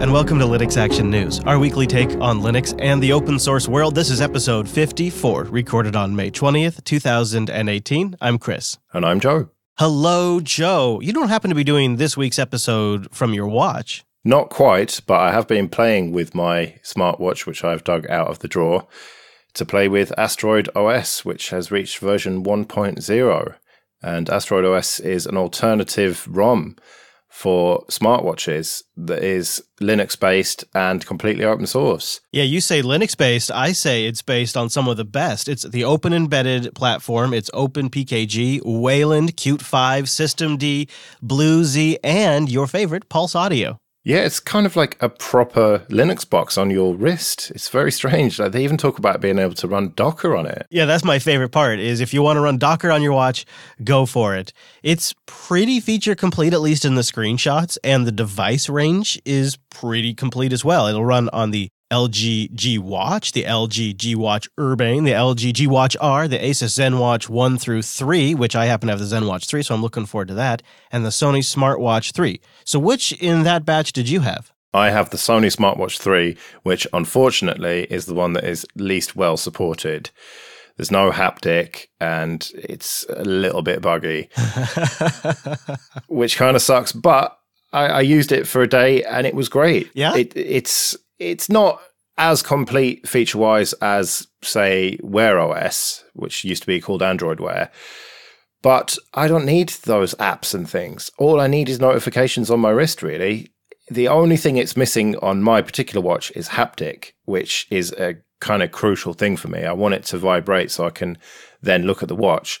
and welcome to Linux Action News, our weekly take on Linux and the open source world. This is episode 54, recorded on May 20th, 2018. I'm Chris. And I'm Joe. Hello, Joe. You don't happen to be doing this week's episode from your watch? Not quite, but I have been playing with my smartwatch, which I've dug out of the drawer, to play with Asteroid OS, which has reached version 1.0. And Asteroid OS is an alternative ROM for smartwatches that is Linux-based and completely open source. Yeah, you say Linux-based. I say it's based on some of the best. It's the open embedded platform. It's OpenPGP, Wayland, Qt5, Systemd, BlueZ, and your favorite, Pulse Audio. Yeah, it's kind of like a proper Linux box on your wrist. It's very strange. Like, they even talk about being able to run Docker on it. Yeah, that's my favorite part, is if you want to run Docker on your watch, go for it. It's pretty feature complete, at least in the screenshots, and the device range is pretty complete as well. It'll run on the LG G Watch, the LG G Watch Urbane, the LG G Watch R, the Asus ZenWatch 1 through 3, which I happen to have the ZenWatch 3, so I'm looking forward to that, and the Sony Smartwatch 3. So which in that batch did you have? I have the Sony Smartwatch 3, which unfortunately is the one that is least well supported. There's no haptic, and it's a little bit buggy, which kind of sucks, but I used it for a day, and it was great. Yeah? It's not as complete feature-wise as, say, Wear OS, which used to be called Android Wear. But I don't need those apps and things. All I need is notifications on my wrist, really. The only thing it's missing on my particular watch is haptic, which is a kind of crucial thing for me. I want it to vibrate so I can then look at the watch.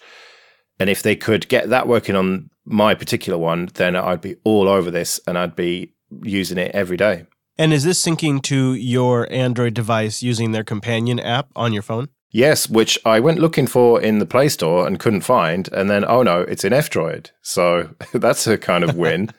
And if they could get that working on my particular one, then I'd be all over this and I'd be using it every day. And is this syncing to your Android device using their companion app on your phone? Yes, which I went looking for in the Play Store and couldn't find. And then, oh no, it's in F-Droid. So that's a kind of win.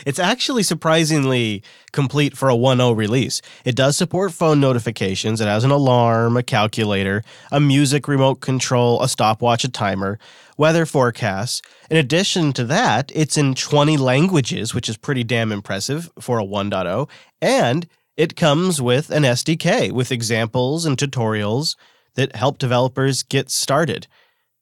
It's actually surprisingly complete for a 1.0 release. It does support phone notifications. It has an alarm, a calculator, a music remote control, a stopwatch, a timer, weather forecasts. In addition to that, it's in 20 languages, which is pretty damn impressive for a 1.0. And it comes with an SDK with examples and tutorials that help developers get started.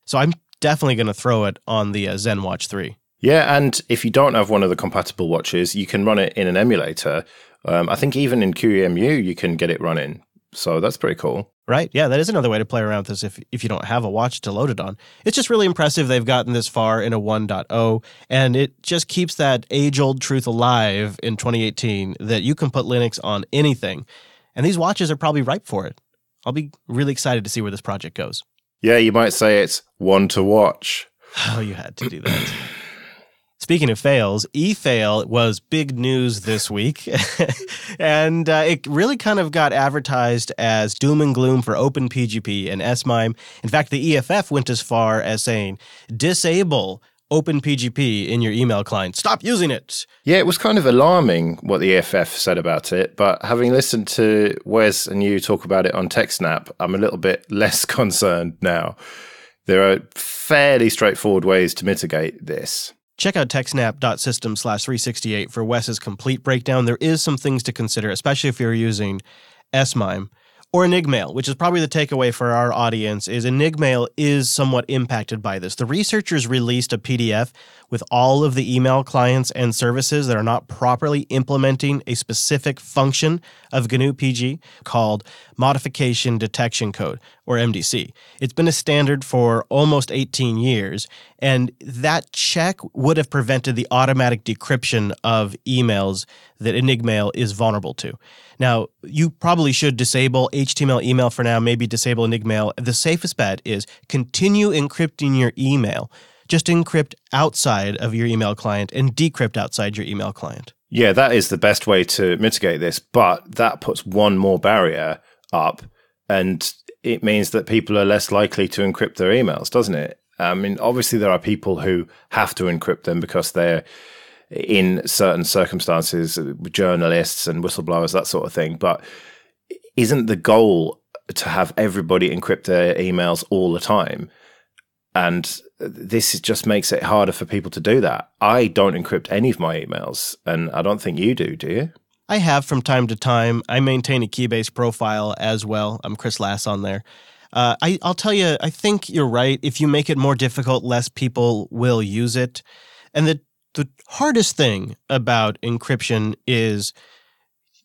So I'm definitely going to throw it on the ZenWatch 3. Yeah, and if you don't have one of the compatible watches, you can run it in an emulator. I think even in QEMU, you can get it running. So that's pretty cool. Right. Yeah, that is another way to play around with this if you don't have a watch to load it on. It's just really impressive they've gotten this far in a 1.0, and it just keeps that age-old truth alive in 2018 that you can put Linux on anything. And these watches are probably ripe for it. I'll be really excited to see where this project goes. Yeah, you might say it's one to watch. Oh, you had to do that. Speaking of fails, EFail was big news this week, and it really kind of got advertised as doom and gloom for OpenPGP and S MIME. In fact, the EFF went as far as saying, disable OpenPGP in your email client. Stop using it. Yeah, it was kind of alarming what the EFF said about it, but having listened to Wes and you talk about it on TechSnap, I'm a little bit less concerned now. There are fairly straightforward ways to mitigate this. Check out techsnap.system/368 for Wes's complete breakdown. There is some things to consider, especially if you're using S MIME. Or Enigmail, which is probably the takeaway for our audience, is Enigmail is somewhat impacted by this. The researchers released a PDF with all of the email clients and services that are not properly implementing a specific function of GNU PG called Modification Detection Code, or MDC. It's been a standard for almost 18 years, and that check would have prevented the automatic decryption of emails that Enigmail is vulnerable to. Now, you probably should disable HTML email for now, maybe disable Enigmail. The safest bet is continue encrypting your email. Just encrypt outside of your email client and decrypt outside your email client. Yeah, that is the best way to mitigate this, but that puts one more barrier up, and it means that people are less likely to encrypt their emails, doesn't it? I mean, obviously there are people who have to encrypt them because they're in certain circumstances, journalists and whistleblowers, that sort of thing. But isn't the goal to have everybody encrypt their emails all the time? And this just makes it harder for people to do that. I don't encrypt any of my emails, and I don't think you do you? I have from time to time. I maintain a Keybase profile as well. I'm Chris Lass on there. I'll tell you, I think you're right. If you make it more difficult, less people will use it. And the hardest thing about encryption is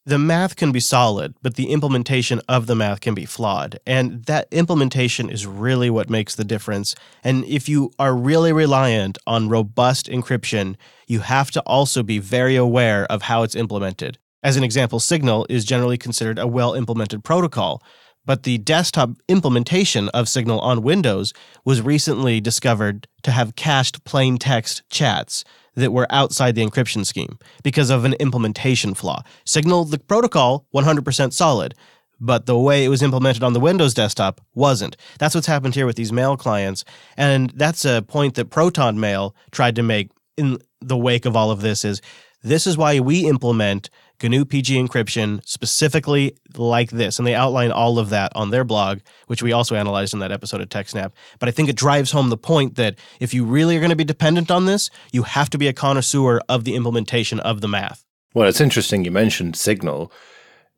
the math can be solid, but the implementation of the math can be flawed. And that implementation is really what makes the difference. And if you are really reliant on robust encryption, you have to also be very aware of how it's implemented. As an example, Signal is generally considered a well-implemented protocol, but the desktop implementation of Signal on Windows was recently discovered to have cached plain text chats that were outside the encryption scheme because of an implementation flaw. Signal, the protocol, 100% solid, but the way it was implemented on the Windows desktop wasn't. That's what's happened here with these mail clients, and that's a point that Proton Mail tried to make in the wake of all of this is, this is why we implement GNU PG encryption specifically like this. And they outline all of that on their blog, which we also analyzed in that episode of TechSnap. But I think it drives home the point that if you really are going to be dependent on this, you have to be a connoisseur of the implementation of the math. Well, it's interesting you mentioned Signal.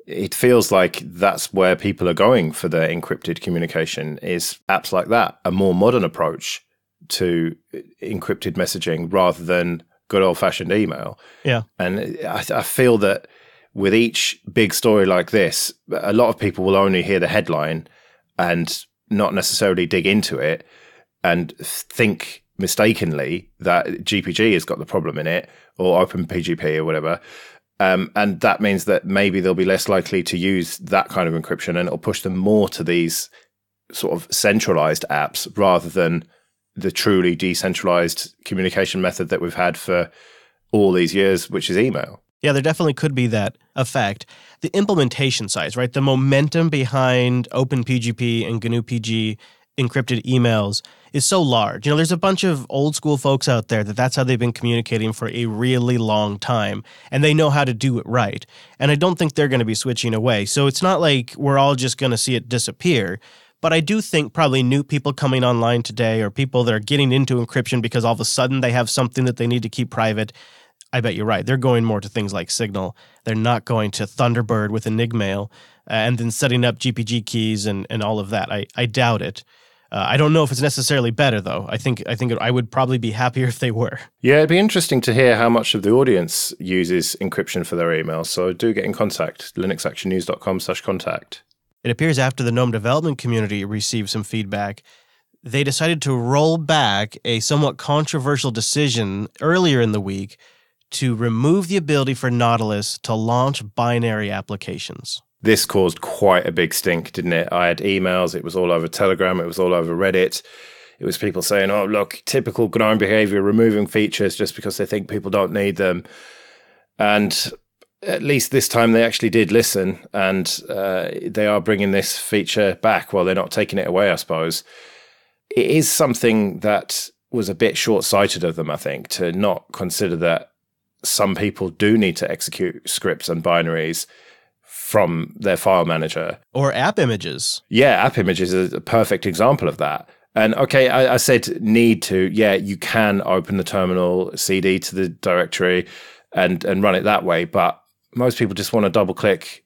It feels like that's where people are going for their encrypted communication, is apps like that, a more modern approach to encrypted messaging rather than good old-fashioned email. Yeah. And I feel that with each big story like this, a lot of people will only hear the headline and not necessarily dig into it and think mistakenly that GPG has got the problem in it, or OpenPGP or whatever. And that means that maybe they'll be less likely to use that kind of encryption, and it'll push them more to these sort of centralized apps rather than the truly decentralized communication method that we've had for all these years, which is email. Yeah, there definitely could be that effect. The implementation size, right? The momentum behind OpenPGP and GNU PG encrypted emails is so large. There's a bunch of old school folks out there that's how they've been communicating for a really long time, and they know how to do it right. And I don't think they're going to be switching away. So it's not like we're all just going to see it disappear. But I do think probably new people coming online today, or people that are getting into encryption because all of a sudden they have something that they need to keep private, I bet you're right. They're going more to things like Signal. They're not going to Thunderbird with Enigmail and then setting up GPG keys and all of that. I doubt it. I don't know if it's necessarily better, though. I think I would probably be happier if they were. Yeah, it'd be interesting to hear how much of the audience uses encryption for their emails. So do get in contact, linuxactionnews.com/contact. It appears after the GNOME development community received some feedback, they decided to roll back a somewhat controversial decision earlier in the week to remove the ability for Nautilus to launch binary applications. This caused quite a big stink, didn't it? I had emails, it was all over Telegram, it was all over Reddit. It was people saying, oh, look, typical GNOME behavior, removing features just because they think people don't need them. And at least this time they actually did listen, and they are bringing this feature back. Well, they're not taking it away, I suppose. It is something that was a bit short-sighted of them, I think, to not consider that some people do need to execute scripts and binaries from their file manager. Or app images. Yeah, app images is a perfect example of that. And okay, I said need to. Yeah, you can open the terminal, CD to the directory, and run it that way, but most people just want to double-click,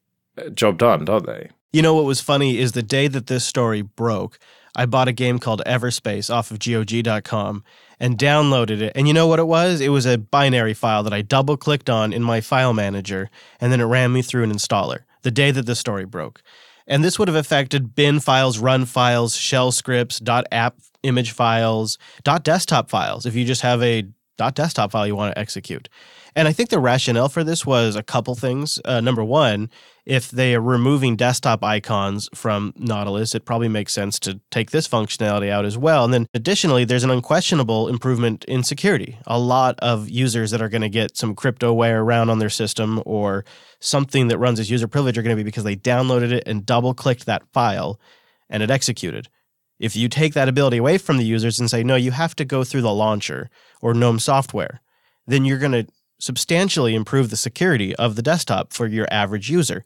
job done, don't they? You know what was funny is the day that this story broke, I bought a game called Everspace off of GOG.com and downloaded it. And you know what it was? It was a binary file that I double-clicked on in my file manager, and then it ran me through an installer the day that the story broke. And this would have affected bin files, run files, shell scripts, .app image files, .desktop files, if you just have a .desktop file you want to execute. And I think the rationale for this was a couple things. Number one, if they are removing desktop icons from Nautilus, it probably makes sense to take this functionality out as well. And then additionally, there's an unquestionable improvement in security. A lot of users that are going to get some cryptoware around on their system or something that runs as user privilege are going to be because they downloaded it and double-clicked that file and it executed. If you take that ability away from the users and say, no, you have to go through the launcher or GNOME software, then you're going to substantially improve the security of the desktop for your average user.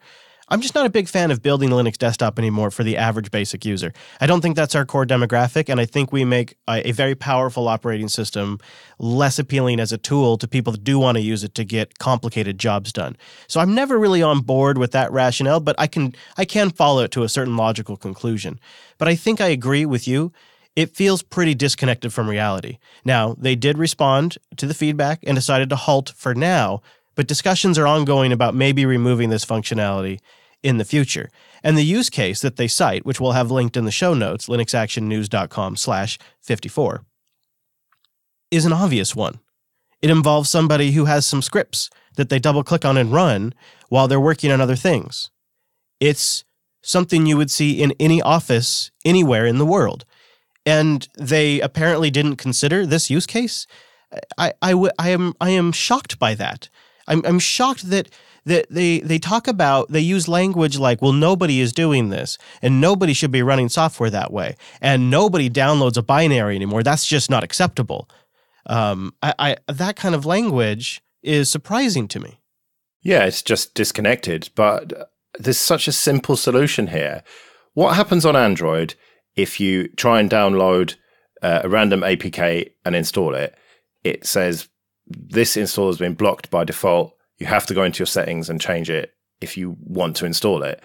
I'm just not a big fan of building Linux desktop anymore for the average basic user. I don't think that's our core demographic, and I think we make a very powerful operating system less appealing as a tool to people that do want to use it to get complicated jobs done. So I'm never really on board with that rationale, but I can follow it to a certain logical conclusion. But I think I agree with you. It feels pretty disconnected from reality. Now, they did respond to the feedback and decided to halt for now, but discussions are ongoing about maybe removing this functionality in the future. And the use case that they cite, which we'll have linked in the show notes, linuxactionnews.com/54, is an obvious one. It involves somebody who has some scripts that they double-click on and run while they're working on other things. It's something you would see in any office anywhere in the world. And they apparently didn't consider this use case. I am shocked by that. I'm shocked that they talk about, they use language like, well, nobody is doing this, and nobody should be running software that way, and nobody downloads a binary anymore. That's just not acceptable. That kind of language is surprising to me. Yeah, it's just disconnected, but there's such a simple solution here. What happens on Android if you try and download a random APK and install it? It says this install has been blocked by default. You have to go into your settings and change it if you want to install it.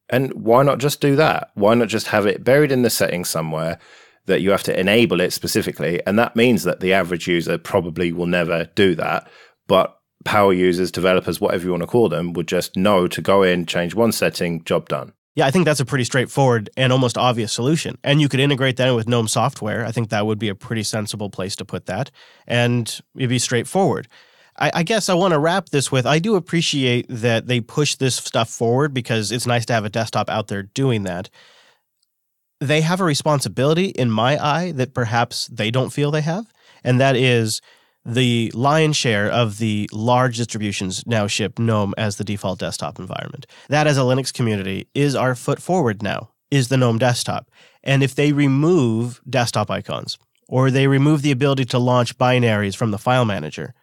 And why not just do that? Why not just have it buried in the settings somewhere that you have to enable it specifically? And that means that the average user probably will never do that. But power users, developers, whatever you want to call them, would just know to go in, change one setting, job done. Yeah, I think that's a pretty straightforward and almost obvious solution. And you could integrate that in with GNOME software. I think that would be a pretty sensible place to put that. And it'd be straightforward. I guess I want to wrap this with, I do appreciate that they push this stuff forward because it's nice to have a desktop out there doing that. They have a responsibility, in my eye, that perhaps they don't feel they have. And that is the lion's share of the large distributions now ship GNOME as the default desktop environment. That, as a Linux community, is our foot forward now, is the GNOME desktop. And if they remove desktop icons, or they remove the ability to launch binaries from the file manager,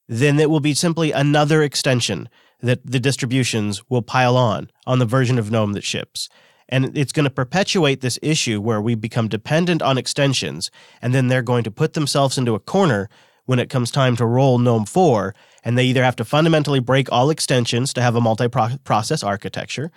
then it will be simply another extension that the distributions will pile on the version of GNOME that ships. And it's going to perpetuate this issue where we become dependent on extensions, and then they're going to put themselves into a corner when it comes time to roll GNOME 4, and they either have to fundamentally break all extensions to have a multi-process architecture,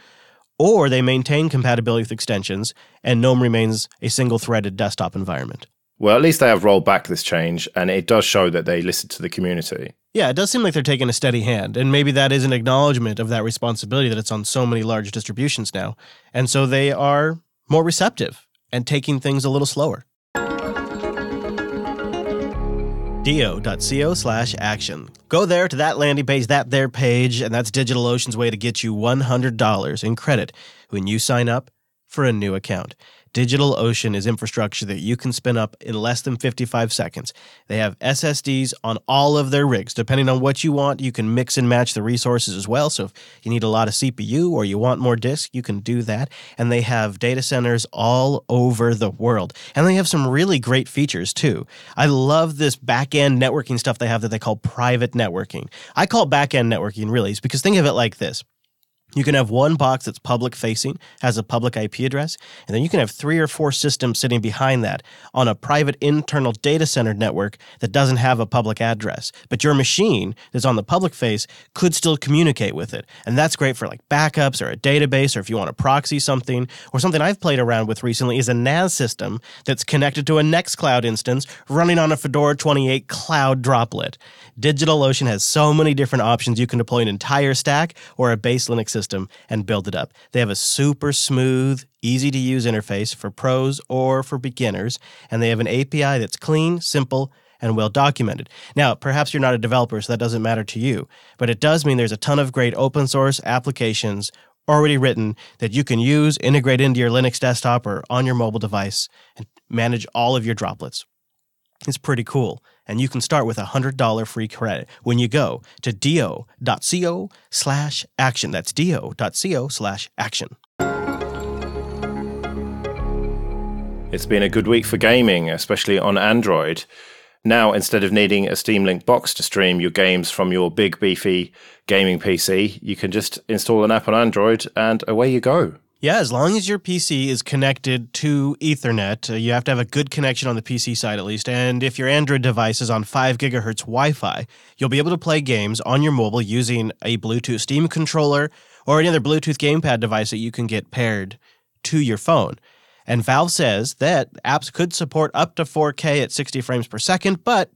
or they maintain compatibility with extensions, and GNOME remains a single-threaded desktop environment. Well, at least they have rolled back this change, and it does show that they listen to the community. Yeah, it does seem like they're taking a steady hand, and maybe that is an acknowledgement of that responsibility that it's on so many large distributions now. And so they are more receptive and taking things a little slower. do.co/action. Go there to that landing page, that there page, and that's DigitalOcean's way to get you $100 in credit when you sign up for a new account. DigitalOcean is infrastructure that you can spin up in less than 55 seconds. They have SSDs on all of their rigs. Depending on what you want, you can mix and match the resources as well. So if you need a lot of CPU or you want more disk, you can do that. And they have data centers all over the world. And they have some really great features too. I love this back-end networking stuff they have that they call private networking. I call it back-end networking really, because think of it like this. You can have one box that's public-facing, has a public IP address, and then you can have 3 or 4 systems sitting behind that on a private internal data center network that doesn't have a public address. But your machine that's on the public face could still communicate with it. And that's great for like backups or a database, or if you want to proxy something. Or something I've played around with recently is a NAS system that's connected to a Nextcloud instance running on a Fedora 28 cloud droplet. DigitalOcean has so many different options. You can deploy an entire stack or a base Linux system and build it up. They have a super smooth, easy-to-use interface for pros or for beginners, and they have an API that's clean, simple, and well-documented. Now, perhaps you're not a developer, so that doesn't matter to you, but it does mean there's a ton of great open-source applications already written that you can use, integrate into your Linux desktop or on your mobile device, and manage all of your droplets. It's pretty cool, and you can start with $100 free credit when you go to do.co/action. That's do.co/action. It's been a good week for gaming, especially on Android. Now, instead of needing a Steam Link box to stream your games from your big, beefy gaming PC, you can just install an app on Android and away you go. Yeah, as long as your PC is connected to Ethernet, you have to have a good connection on the PC side at least, and if your Android device is on 5 gigahertz Wi-Fi, you'll be able to play games on your mobile using a Bluetooth Steam controller or any other Bluetooth gamepad device that you can get paired to your phone. And Valve says that apps could support up to 4K at 60 frames per second, but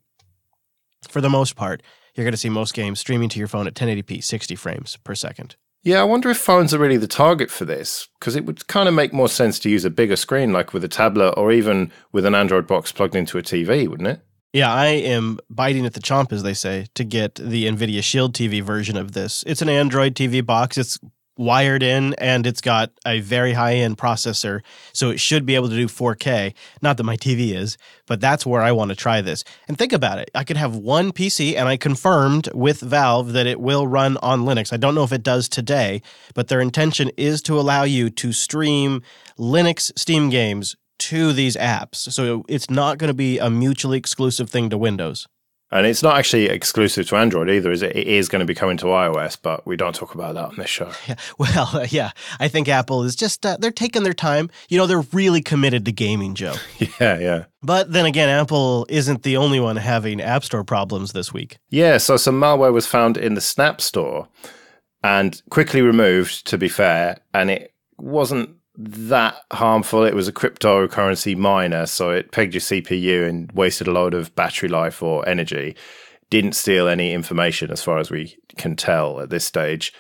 for the most part, you're going to see most games streaming to your phone at 1080p, 60 frames per second. Yeah, I wonder if phones are really the target for this, because it would kind of make more sense to use a bigger screen, like with a tablet or even with an Android box plugged into a TV, wouldn't it? Yeah, I am biting at the chomp, as they say, to get the NVIDIA Shield TV version of this. It's an Android TV box. It's wired in, and it's got a very high-end processor, so it should be able to do 4K. Not that my TV is, but that's where I want to try this. And think about it. I could have one PC, and I confirmed with Valve that it will run on Linux. I don't know if it does today, but their intention is to allow you to stream Linux Steam games to these apps. So it's not going to be a mutually exclusive thing to Windows. And it's not actually exclusive to Android either, is it? It is going to be coming to iOS, but we don't talk about that on this show. Yeah, well, yeah, I think Apple is just, they're taking their time. You know, they're really committed to gaming, Joe. Yeah. But then again, Apple isn't the only one having App Store problems this week. Yeah, so some malware was found in the Snap Store and quickly removed, to be fair, and it wasn't that harmful. It was a cryptocurrency miner, so it pegged your CPU and wasted a load of battery life or energy. Didn't steal any information as far as we can tell at this stage.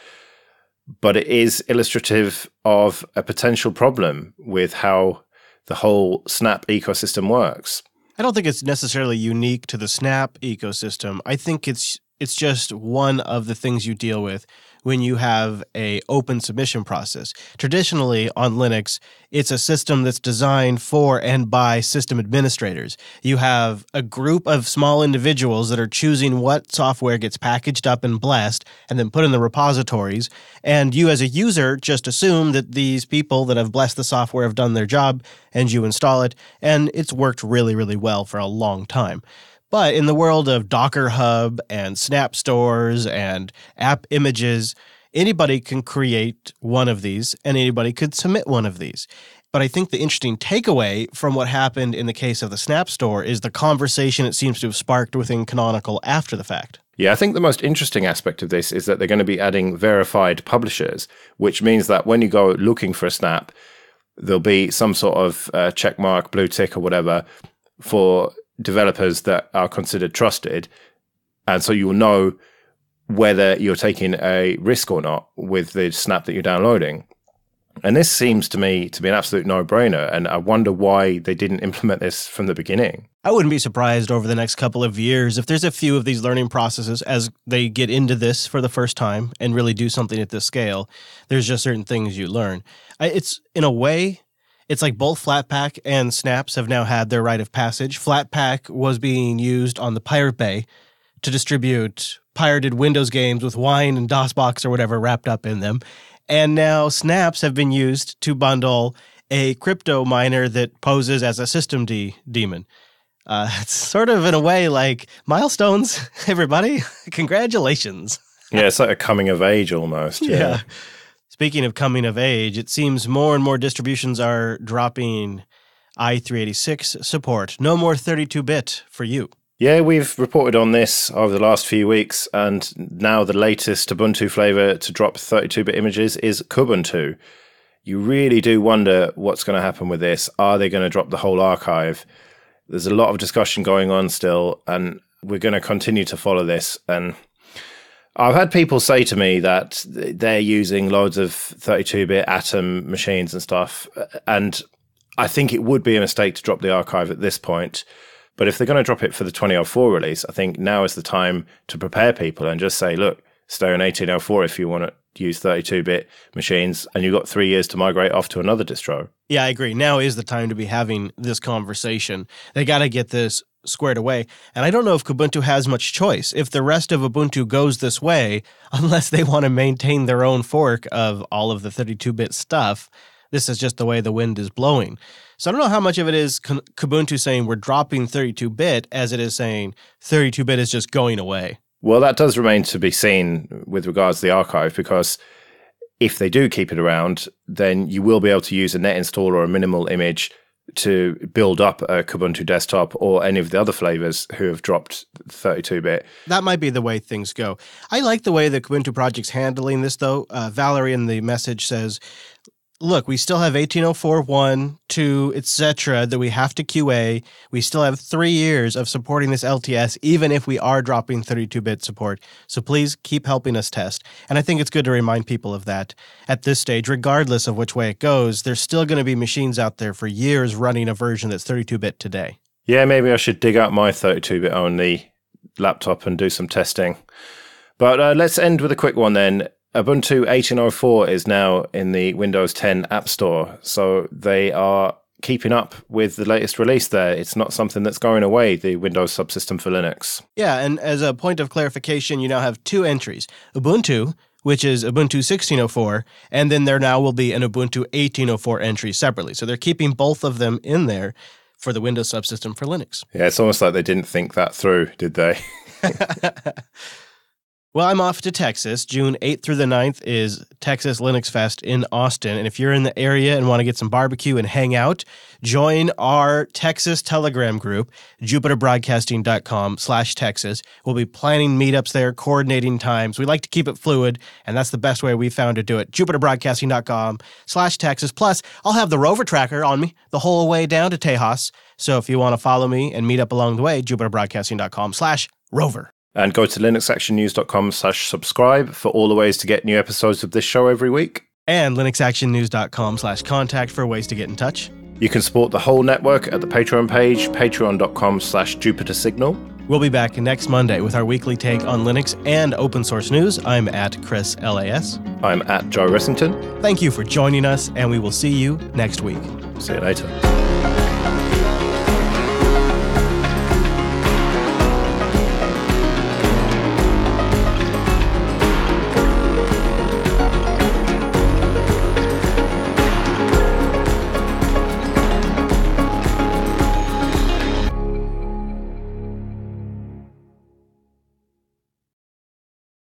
But it is illustrative of a potential problem with how the whole Snap ecosystem works. I don't think it's necessarily unique to the Snap ecosystem. I think it's just one of the things you deal with when you have a open submission process. Traditionally, on Linux, it's a system that's designed for and by system administrators. You have a group of small individuals that are choosing what software gets packaged up and blessed and then put in the repositories, and you as a user just assume that these people that have blessed the software have done their job, and you install it, and it's worked really, really well for a long time. But in the world of Docker Hub and Snap stores and app images, anybody can create one of these and anybody could submit one of these. But I think the interesting takeaway from what happened in the case of the Snap store is the conversation it seems to have sparked within Canonical after the fact. Yeah, I think the most interesting aspect of this is that they're going to be adding verified publishers, which means that when you go looking for a Snap, there'll be some sort of check mark, blue tick or whatever for developers that are considered trusted, and so you will know whether you're taking a risk or not with the Snap that you're downloading. And this seems to me to be an absolute no-brainer, and I wonder why they didn't implement this from the beginning. I wouldn't be surprised over the next couple of years if there's a few of these learning processes as they get into this for the first time and really do something at this scale. There's just certain things you learn. It's, in a way, it's like both Flatpak and Snaps have now had their rite of passage. Flatpak was being used on the Pirate Bay to distribute pirated Windows games with Wine and DOSBox or whatever wrapped up in them. And now Snaps have been used to bundle a crypto miner that poses as a system demon. It's sort of, in a way, like milestones, everybody. Congratulations. Yeah, it's like a coming of age almost. Yeah. Speaking of coming of age, it seems more and more distributions are dropping i386 support. No more 32-bit for you. Yeah, we've reported on this over the last few weeks, and now the latest Ubuntu flavor to drop 32-bit images is Kubuntu. You really do wonder what's going to happen with this. Are they going to drop the whole archive? There's a lot of discussion going on still, and we're going to continue to follow this. And I've had people say to me that they're using loads of 32-bit Atom machines and stuff, and I think it would be a mistake to drop the archive at this point. But if they're going to drop it for the 2004 release, I think now is the time to prepare people and just say, look, stay on 1804 if you want to use 32-bit machines, and you've got 3 years to migrate off to another distro. Yeah, I agree. Now is the time to be having this conversation. They got to get this squared away. And I don't know if Kubuntu has much choice. If the rest of Ubuntu goes this way, unless they want to maintain their own fork of all of the 32-bit stuff, This is just the way the wind is blowing. So I don't know how much of it is Kubuntu saying we're dropping 32-bit as it is saying 32-bit is just going away. Well, that does remain to be seen with regards to the archive, because if they do keep it around, then you will be able to use a net install or a minimal image to build up a Kubuntu desktop or any of the other flavors who have dropped 32-bit. That might be the way things go. I like the way the Kubuntu project's handling this, though. Valerie in the message says, look, we still have 1804, 1, 2, etc. that we have to QA. We still have 3 years of supporting this LTS, even if we are dropping 32-bit support. So please keep helping us test. And I think it's good to remind people of that at this stage, regardless of which way it goes. There's still going to be machines out there for years running a version that's 32-bit today. Yeah, maybe I should dig out my 32-bit only laptop and do some testing. But let's end with a quick one then. Ubuntu 18.04 is now in the Windows 10 App Store, so they are keeping up with the latest release there. It's not something that's going away, the Windows subsystem for Linux. Yeah, and as a point of clarification, you now have 2 entries. Ubuntu, which is Ubuntu 16.04, and then there now will be an Ubuntu 18.04 entry separately. So they're keeping both of them in there for the Windows subsystem for Linux. Yeah, it's almost like they didn't think that through, did they? Well, I'm off to Texas. June 8th through the 9th is Texas Linux Fest in Austin. And if you're in the area and want to get some barbecue and hang out, join our Texas Telegram group, jupiterbroadcasting.com/Texas. We'll be planning meetups there, coordinating times. We like to keep it fluid, and that's the best way we found to do it. jupiterbroadcasting.com/Texas. Plus, I'll have the rover tracker on me the whole way down to Tejas. So if you want to follow me and meet up along the way, jupiterbroadcasting.com/rover. And go to linuxactionnews.com/subscribe for all the ways to get new episodes of this show every week. And linuxactionnews.com/contact for ways to get in touch. You can support the whole network at the Patreon page, patreon.com/JupiterSignal. We'll be back next Monday with our weekly take on Linux and open source news. I'm at Chris LAS. I'm at Joe Ressington. Thank you for joining us, and we will see you next week. See you later.